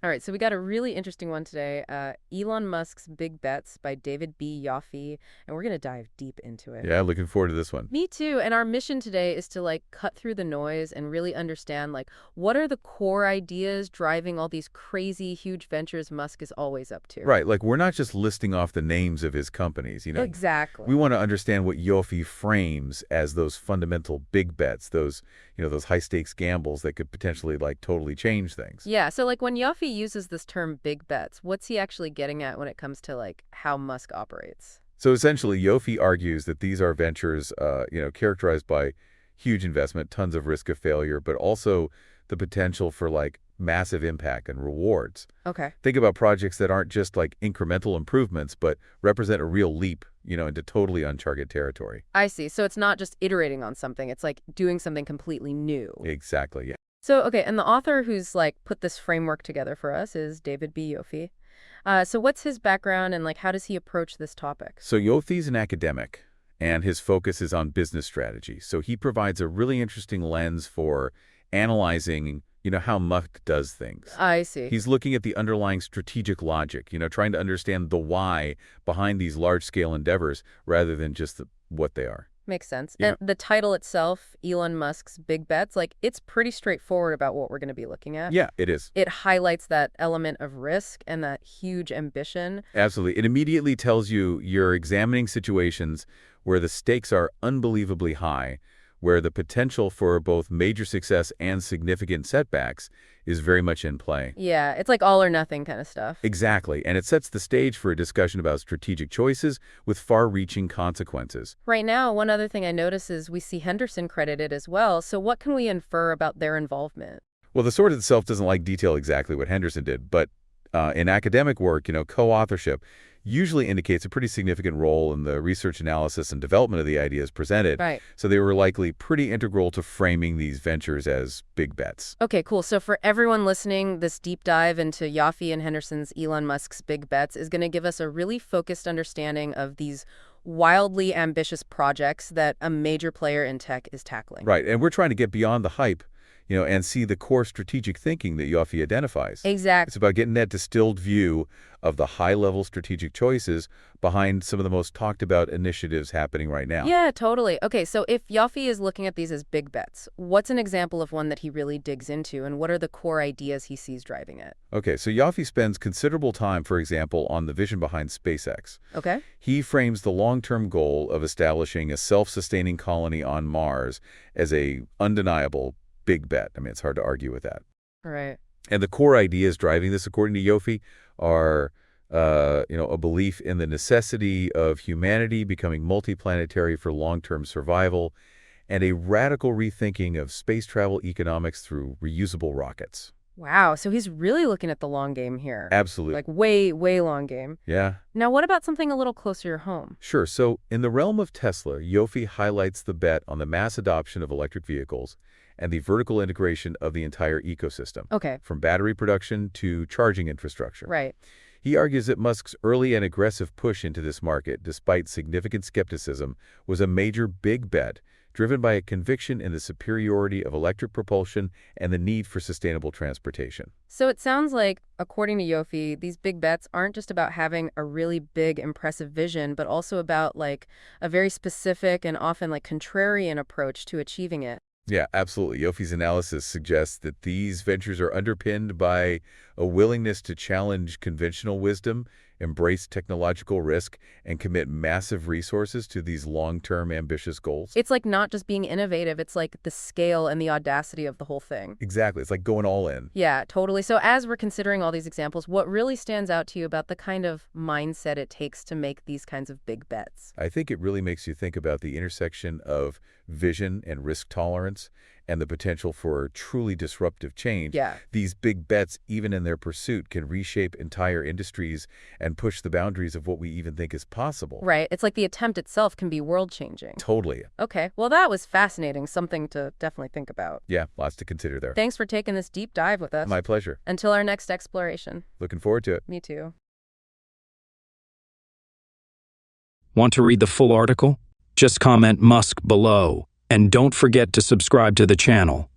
All right, so we got a really interesting one today. Elon Musk's Big Bets by David B. Yoffe, and we're going to dive deep into it. Yeah, looking forward to this one. Me too. And our mission today is to cut through the noise and really understand what are the core ideas driving all these crazy huge ventures Musk is always up to. Right, like we're not just listing off the names of his companies, Exactly. We want to understand what Yoffe frames as those fundamental big bets, those high stakes gambles that could potentially totally change things. Yeah, so when Yoffe uses this term big bets, what's he actually getting at when it comes to how Musk operates? So essentially, Yoffe argues that these are ventures, characterized by huge investment, tons of risk of failure, but also the potential for massive impact and rewards. Okay. Think about projects that aren't just incremental improvements, but represent a real leap, into totally uncharted territory. I see. So it's not just iterating on something, it's doing something completely new. Exactly, yeah. So, okay, and the author who's put this framework together for us is David B. Yoffe. So what's his background and how does he approach this topic? So Yoffe's an academic, and his focus is on business strategy. So he provides a really interesting lens for analyzing, how Musk does things. I see. He's looking at the underlying strategic logic, trying to understand the why behind these large-scale endeavors rather than just what they are. Makes sense. Yeah. And the title itself, Elon Musk's Big Bets, it's pretty straightforward about what we're going to be looking at. Yeah, it is. It highlights that element of risk and that huge ambition. Absolutely. It immediately tells you you're examining situations where the stakes are unbelievably high, where the potential for both major success and significant setbacks is very much in play. Yeah, it's all or nothing kind of stuff. Exactly, and it sets the stage for a discussion about strategic choices with far-reaching consequences. Right now, one other thing I notice is we see Henderson credited as well, so what can we infer about their involvement? Well, the source itself doesn't detail exactly what Henderson did, but in academic work, co-authorship usually indicates a pretty significant role in the research analysis and development of the ideas presented. Right. So they were likely pretty integral to framing these ventures as big bets. Okay, cool. So for everyone listening, this deep dive into Yoffe and Henderson's Elon Musk's Big Bets is going to give us a really focused understanding of these wildly ambitious projects that a major player in tech is tackling. Right, and we're trying to get beyond the hype, and see the core strategic thinking that Yoffe identifies. Exactly. It's about getting that distilled view of the high-level strategic choices behind some of the most talked-about initiatives happening right now. Yeah, totally. Okay, so if Yoffe is looking at these as big bets, what's an example of one that he really digs into, and what are the core ideas he sees driving it? Okay, so Yoffe spends considerable time, for example, on the vision behind SpaceX. Okay. He frames the long-term goal of establishing a self-sustaining colony on Mars as a undeniable big bet. I mean, it's hard to argue with that. Right. And the core ideas driving this, according to Yoffe, are, a belief in the necessity of humanity becoming multiplanetary for long-term survival, and a radical rethinking of space travel economics through reusable rockets. Wow, so he's really looking at the long game here. Absolutely. Way, way long game. Yeah. Now, what about something a little closer to home? Sure. So in the realm of Tesla, Yoffe highlights the bet on the mass adoption of electric vehicles and the vertical integration of the entire ecosystem. Okay. From battery production to charging infrastructure. Right. He argues that Musk's early and aggressive push into this market, despite significant skepticism, was a major big bet, driven by a conviction in the superiority of electric propulsion and the need for sustainable transportation. So it sounds like, according to Yoffe, these big bets aren't just about having a really big, impressive vision, but also about a very specific and often contrarian approach to achieving it. Yeah, absolutely. Yoffe's analysis suggests that these ventures are underpinned by a willingness to challenge conventional wisdom, embrace technological risk, and commit massive resources to these long-term ambitious goals. It's not just being innovative, it's the scale and the audacity of the whole thing. Exactly. It's like going all in. Yeah, totally. So as we're considering all these examples, what really stands out to you about the kind of mindset it takes to make these kinds of big bets? I think it really makes you think about the intersection of vision and risk tolerance and the potential for truly disruptive change. Yeah. These big bets, even in their pursuit, can reshape entire industries and push the boundaries of what we even think is possible. Right. It's the attempt itself can be world-changing. Totally. Okay. Well, that was fascinating. Something to definitely think about. Yeah, lots to consider there. Thanks for taking this deep dive with us. My pleasure. Until our next exploration. Looking forward to it. Me too. Want to read the full article? Just comment Musk below. And don't forget to subscribe to the channel.